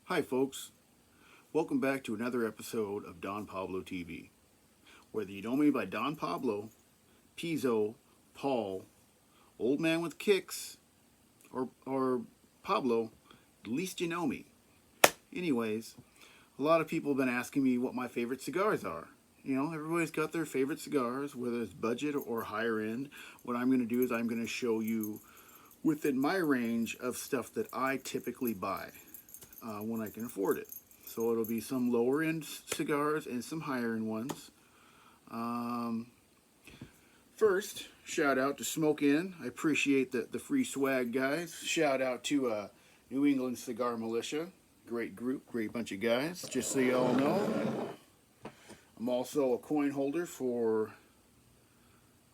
Hi folks, welcome back to another episode of Don Pablo TV. Whether you know me by Don Pablo, Pizzo, Paul, Old Man with Kicks, or Pablo, at least you know me. Anyways, a lot of people have been asking me what my favorite cigars are. You know, everybody's got their favorite cigars, whether it's budget or higher end. What I'm going to do is I'm going to show you within my range of stuff that I typically buy when I can afford it. So it'll be some lower end cigars and some higher end ones. Um, First, shout out to Smoke Inn. I appreciate the free swag, guys. Shout out to New England Cigar Militia. Great group, great bunch of guys. Just so you all know, I'm also a coin holder for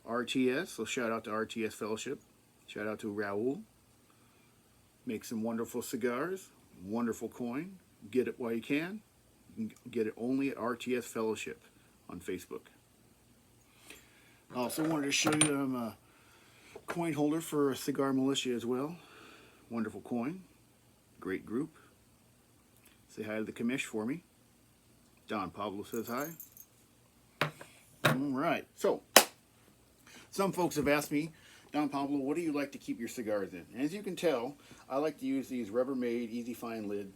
RTS. So shout out to RTS Fellowship. Shout out to Raul. Make some wonderful cigars, wonderful coin. Get it while you can. You can get it only at RTS Fellowship on Facebook. I also wanted to show you I'm a coin holder for Cigar Militia as well. Wonderful coin. Great group. Say hi to the commish for me. Don Pablo says hi. Alright, so some folks have asked me, Don Pablo, what do you like to keep your cigars in? And as you can tell, I like to use these Rubbermaid Easy Find lids.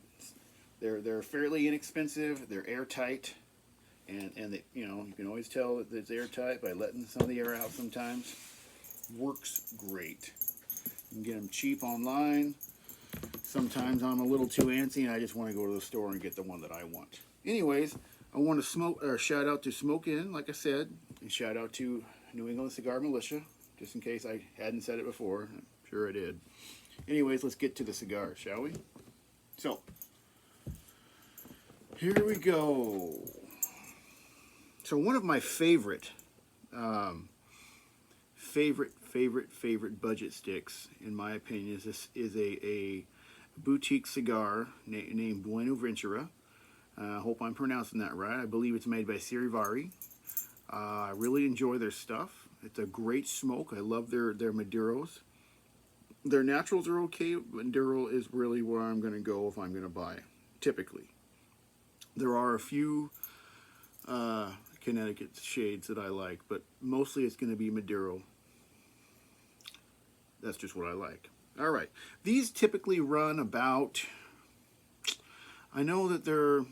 They're fairly inexpensive, they're airtight, and they, you can always tell that it's airtight by letting some of the air out sometimes. Works great. You can get them cheap online. Sometimes I'm a little too antsy and I just want to go to the store and get the one that I want. Anyways, I want to shout out to Smoke Inn, like I said, and shout out to New England Cigar Militia, just in case I hadn't said it before. I'm sure I did. Anyways, let's get to the cigars, shall we? So, here we go. So one of my favorite budget sticks, in my opinion, is a boutique cigar named Bueno Ventura. I hope I'm pronouncing that right. I believe it's made by Sirivari. I really enjoy their stuff. It's a great smoke. I love their Maduros. Their naturals are okay. Maduro is really where I'm going to go if I'm going to buy, typically. There are a few Connecticut shades that I like, but mostly it's going to be Maduro. That's just what I like. All right. These typically run about, I know that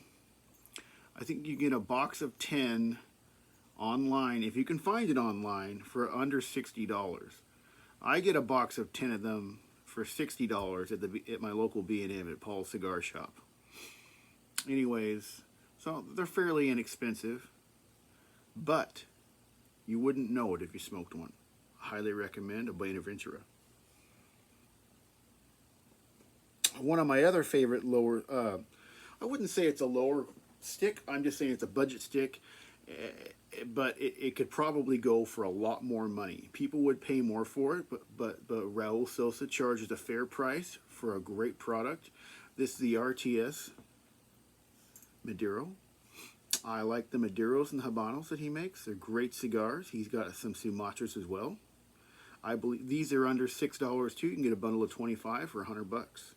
I think you get a box of 10 online, if you can find it online, for under $60. I get a box of 10 of them for $60 at my local B&M at Paul's Cigar Shop. Anyways, so they're fairly inexpensive, but you wouldn't know it if you smoked one. Highly recommend a Bueno Ventura. One of my other favorite lower, I wouldn't say it's a lower stick, I'm just saying it's a budget stick, but it could probably go for a lot more money. People would pay more for it, but Raul Sosa charges a fair price for a great product. This is the RTS Maduro. I like the Maduros and Habanos that he makes. They're great cigars. He's got some Sumatras as well. I believe these are under $6 too. You can get a bundle of 25 for $100.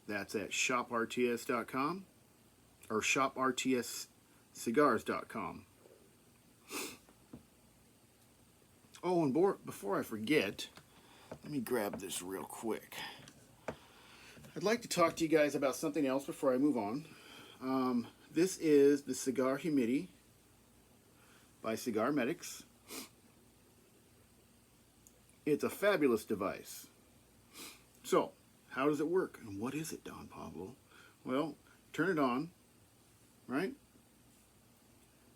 That's at shoprts.com or shoprtscigars.com. Oh, and before I forget, let me grab this real quick. I'd like to talk to you guys about something else before I move on. This is the Cigar Humidity by Cigar Medics. It's a fabulous device. So, how does it work? And what is it, Don Pablo? Well, turn it on, right?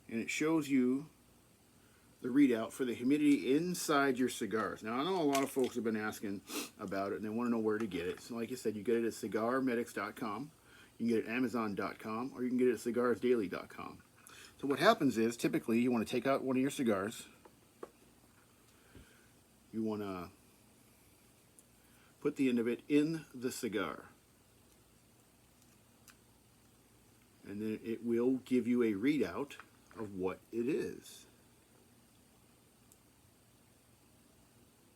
And it shows you the readout for the humidity inside your cigars. Now, I know a lot of folks have been asking about it and they want to know where to get it. So like I said, you get it at cigarmedics.com. You can get it at amazon.com, or you can get it at cigarsdaily.com. So what happens is, typically, you want to take out one of your cigars. You want to put the end of it in the cigar. And then it will give you a readout of what it is.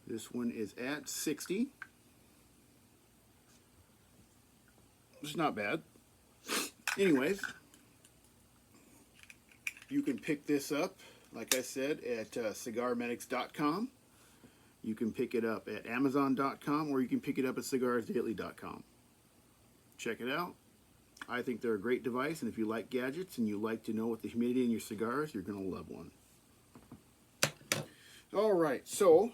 This one is at 60. It's not bad. Anyways, you can pick this up, like I said, at cigarmedics.com. You can pick it up at amazon.com, or you can pick it up at cigarsdaily.com. Check it out. I think they're a great device, and if you like gadgets and you like to know what the humidity in your cigars, you're going to love one. All right, so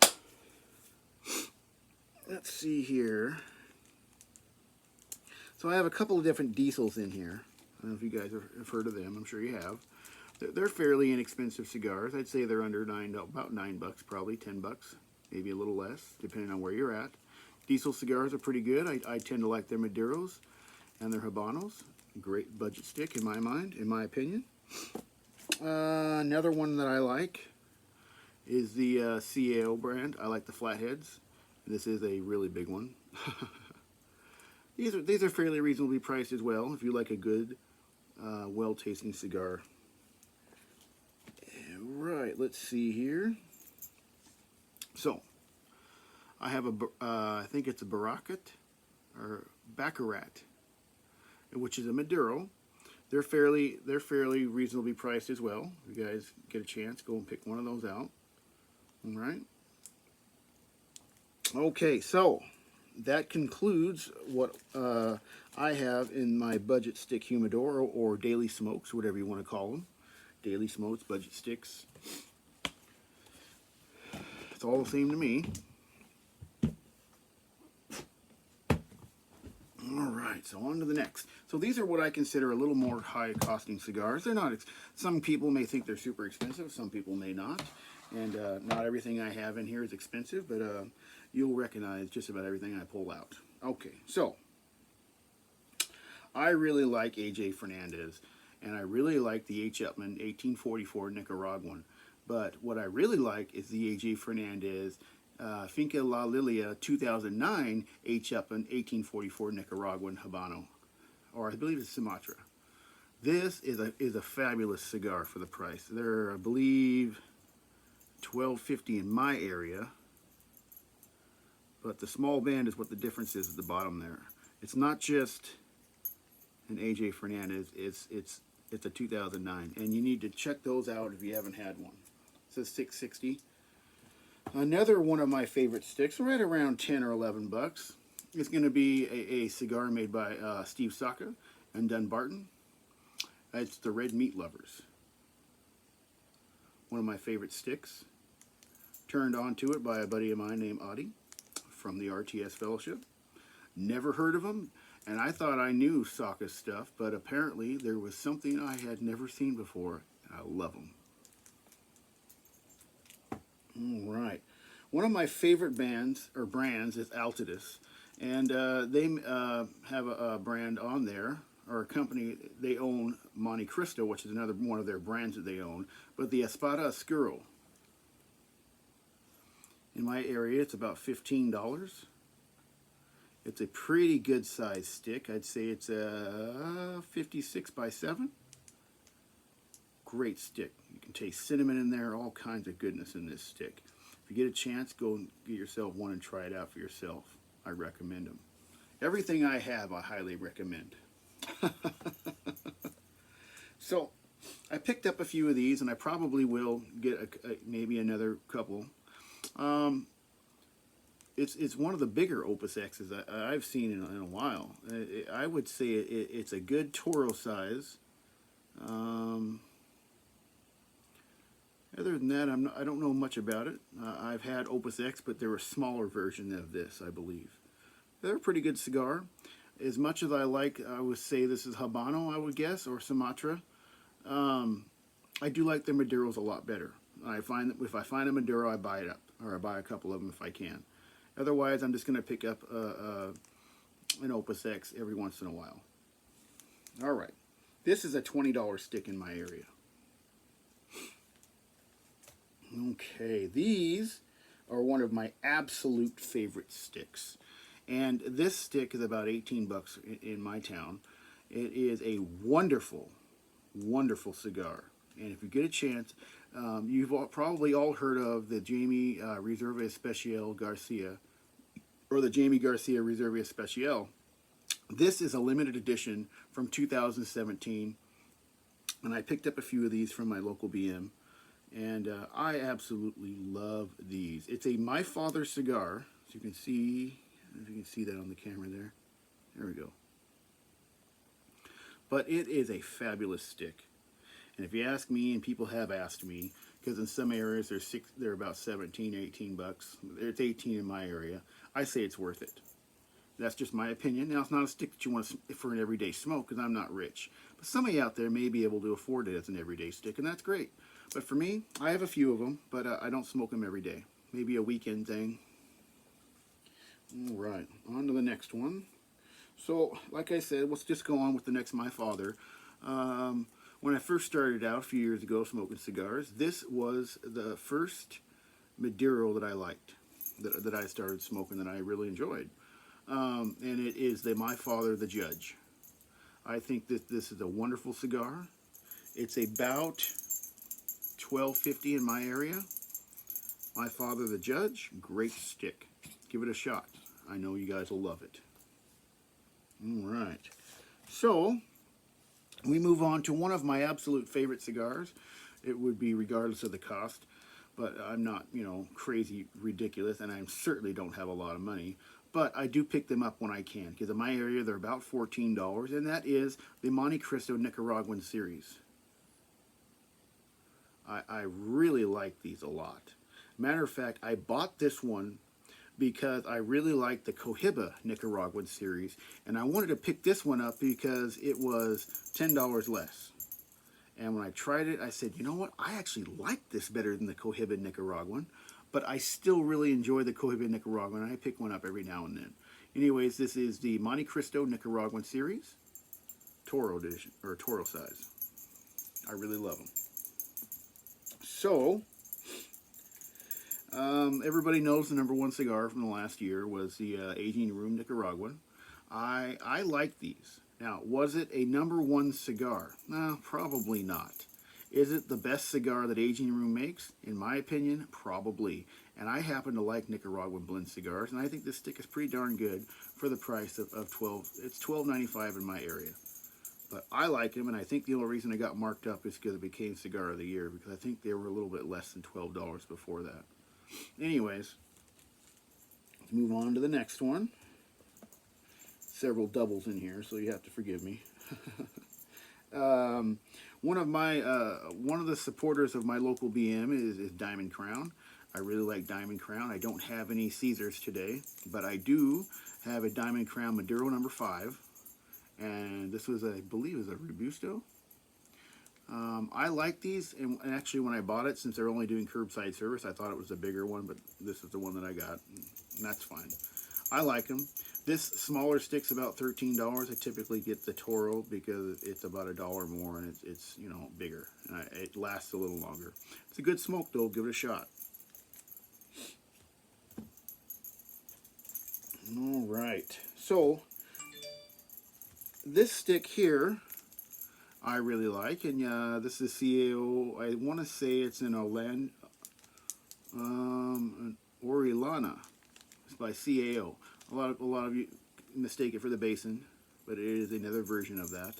let's see here. So I have a couple of different diesels in here. I don't know if you guys have heard of them. I'm sure you have. They're fairly inexpensive cigars. I'd say they're under about $9, probably $10, maybe a little less, depending on where you're at. Diesel cigars are pretty good. I tend to like their Maduros and their Habanos. Great budget stick in my mind, in my opinion. Another one that I like is the CAO brand. I like the flatheads. This is a really big one. These are fairly reasonably priced as well, if you like a good, well-tasting cigar. Right, let's see here. So, I have I think it's a Baccarat, which is a Maduro. They're fairly reasonably priced as well. If you guys get a chance, go and pick one of those out. All right. Okay, so that concludes what I have in my budget stick humidor, or daily smokes, whatever you want to call them. Daily smokes, budget sticks. It's all the same to me. All right, so on to the next. So these are what I consider a little more high-costing cigars. They're not. Some people may think they're super expensive. Some people may not. And not everything I have in here is expensive, but you'll recognize just about everything I pull out. Okay, so I really like A.J. Fernandez, and I really like the H. Upmann 1844 Nicaraguan. But what I really like is the A.J. Fernandez Finca La Lilia 2009 H. Upmann 1844 Nicaraguan Habano, or I believe it's Sumatra. This is a fabulous cigar for the price. They're, I believe, $12.50 in my area, but the small band is what the difference is at the bottom there. It's not just an A.J. Fernandez, it's a 2009, and you need to check those out if you haven't had one. It says $6.60. Another one of my favorite sticks, right around $10 or $11, is going to be a cigar made by Steve Saka and Dunbarton. It's the Red Meat Lovers. One of my favorite sticks. Turned onto it by a buddy of mine named Audie from the RTS Fellowship. Never heard of him, and I thought I knew Saka's stuff, but apparently there was something I had never seen before. I love him. All right. One of my favorite brands is Altadis, and they have a brand on there, or a company. They own Monte Cristo, which is another one of their brands that they own, but the Espada Oscuro. In my area, it's about $15. It's a pretty good size stick. I'd say it's a 56 by 7. Great stick. You can taste cinnamon in there, all kinds of goodness in this stick. If you get a chance, go and get yourself one and try it out for yourself. I recommend them. Everything I have, I highly recommend. So, I picked up a few of these, and I probably will get maybe another couple. It's one of the bigger Opus X's I've seen in a while. I would say it's a good Toro size. Other than that, I don't know much about it. I've had Opus X, but they're a smaller version of this, I believe. They're a pretty good cigar. As much as I would say this is Habano, I would guess, or Sumatra. I do like their Maduros a lot better. I find that if I find a Maduro, I buy it up, or I buy a couple of them if I can. Otherwise, I'm just going to pick up an Opus X every once in a while. All right. This is a $20 stick in my area. Okay, these are one of my absolute favorite sticks. And this stick is about $18 in my town. It is a wonderful, wonderful cigar. And if you get a chance, you've probably all heard of the Jamie Reserva Especial Garcia, or the Jamie Garcia Reserva Especial. This is a limited edition from 2017, and I picked up a few of these from my local BM, and I absolutely love these. It's a My Father cigar, so you can see, if you can see that on the camera there. There we go. But it is a fabulous stick. And if you ask me, and people have asked me, because in some areas they're about 17, 18 bucks. It's 18 in my area. I say it's worth it. That's just my opinion. Now, it's not a stick that you want for an everyday smoke, because I'm not rich. But somebody out there may be able to afford it as an everyday stick, and that's great. But for me, I have a few of them, but I don't smoke them every day. Maybe a weekend thing. All right, on to the next one. So, like I said, let's just go on with the next My Father. When I first started out a few years ago smoking cigars, this was the first Maduro that I liked, that I started smoking, that I really enjoyed. And it is the My Father the Judge. I think that this is a wonderful cigar. It's about $12.50 in my area. My Father the Judge, great stick. Give it a shot. I know you guys will love it. All right. So, we move on to one of my absolute favorite cigars. It would be regardless of the cost, but I'm not, crazy ridiculous, and I certainly don't have a lot of money. But I do pick them up when I can, because in my area they're about $14, and that is the Monte Cristo Nicaraguan series. I really like these a lot. Matter of fact, I bought this one because I really like the Cohiba Nicaraguan series, and I wanted to pick this one up because it was $10 less. And when I tried it, I said, you know what, I actually like this better than the Cohiba Nicaraguan, but I still really enjoy the Cohiba Nicaraguan, and I pick one up every now and then. Anyways, this is the Monte Cristo Nicaraguan series, Toro edition, or Toro size. I really love them. So, everybody knows the #1 cigar from the last year was the Aging Room Nicaraguan. I like these. Now, was it a #1 cigar? No, probably not. Is it the best cigar that Aging Room makes? In my opinion, probably. And I happen to like Nicaraguan blend cigars, and I think this stick is pretty darn good for the price of it's $12.95 in my area. But I like them, and I think the only reason I got marked up is because it became Cigar of the Year, because I think they were a little bit less than $12 before that. Anyways, let's move on to the next one. Several doubles in here, so you have to forgive me. One of the supporters of my local BM is Diamond Crown. I really like Diamond Crown. I don't have any Caesars today, but I do have a Diamond Crown Maduro #5, and this was, I believe, is a Robusto. I like these, and actually when I bought it, since they're only doing curbside service, I thought it was a bigger one, but this is the one that I got, and that's fine. I like them. This smaller stick's about $13. I typically get the Toro because it's about $1 more, and it's bigger, and it lasts a little longer. It's a good smoke though. Give it a shot. All right. So this stick here, I really like, and this is CAO. I want to say it's in Orellana. It's by CAO. A lot of you mistake it for the Basin, but it is another version of that.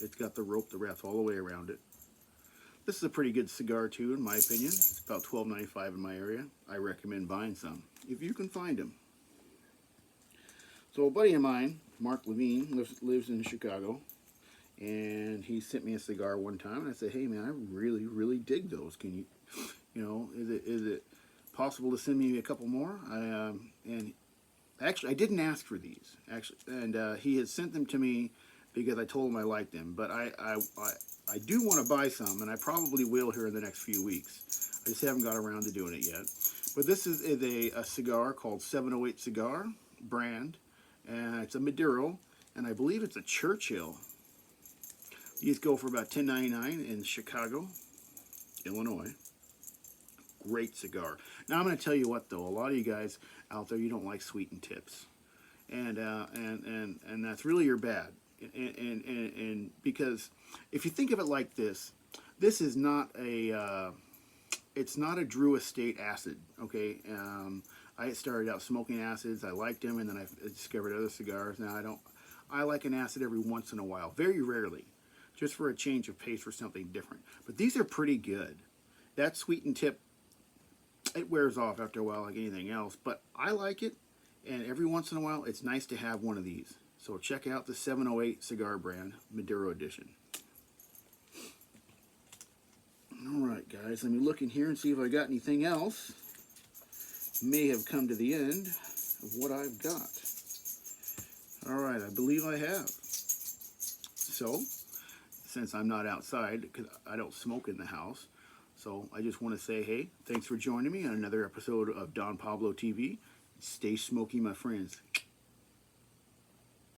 It's got the rope that wraps all the way around it. This is a pretty good cigar too, in my opinion. It's about $12.95 in my area. I recommend buying some if you can find them. So a buddy of mine, Mark Levine, lives in Chicago, and he sent me a cigar one time, and I said, hey man, I really, really dig those. Can you, is it possible to send me a couple more? And actually, I didn't ask for these, actually, and he had sent them to me because I told him I liked them, but I do want to buy some, and I probably will here in the next few weeks. I just haven't got around to doing it yet. But this is a cigar called 708 Cigar brand, and it's a Maduro, and I believe it's a Churchill. These go for about $10.99 in Chicago, Illinois. Great cigar. Now I'm going to tell you what though, a lot of you guys out there, you don't like sweetened tips, and that's really your bad. And because if you think of it like this, this is not a it's not a Drew Estate acid. Okay, I started out smoking acids. I liked them, and then I discovered other cigars. Now I like an acid every once in a while, very rarely, just for a change of pace for something different. But these are pretty good. That sweetened tip, it wears off after a while like anything else, but I like it, and every once in a while it's nice to have one of these. So check out the 708 cigar brand, Maduro Edition. Alright guys, let me look in here and see if I got anything else. May have come to the end of what I've got. Alright, I believe I have. So, since I'm not outside, because I don't smoke in the house, so I just want to say, hey, thanks for joining me on another episode of Don Pablo TV. Stay smoky, my friends.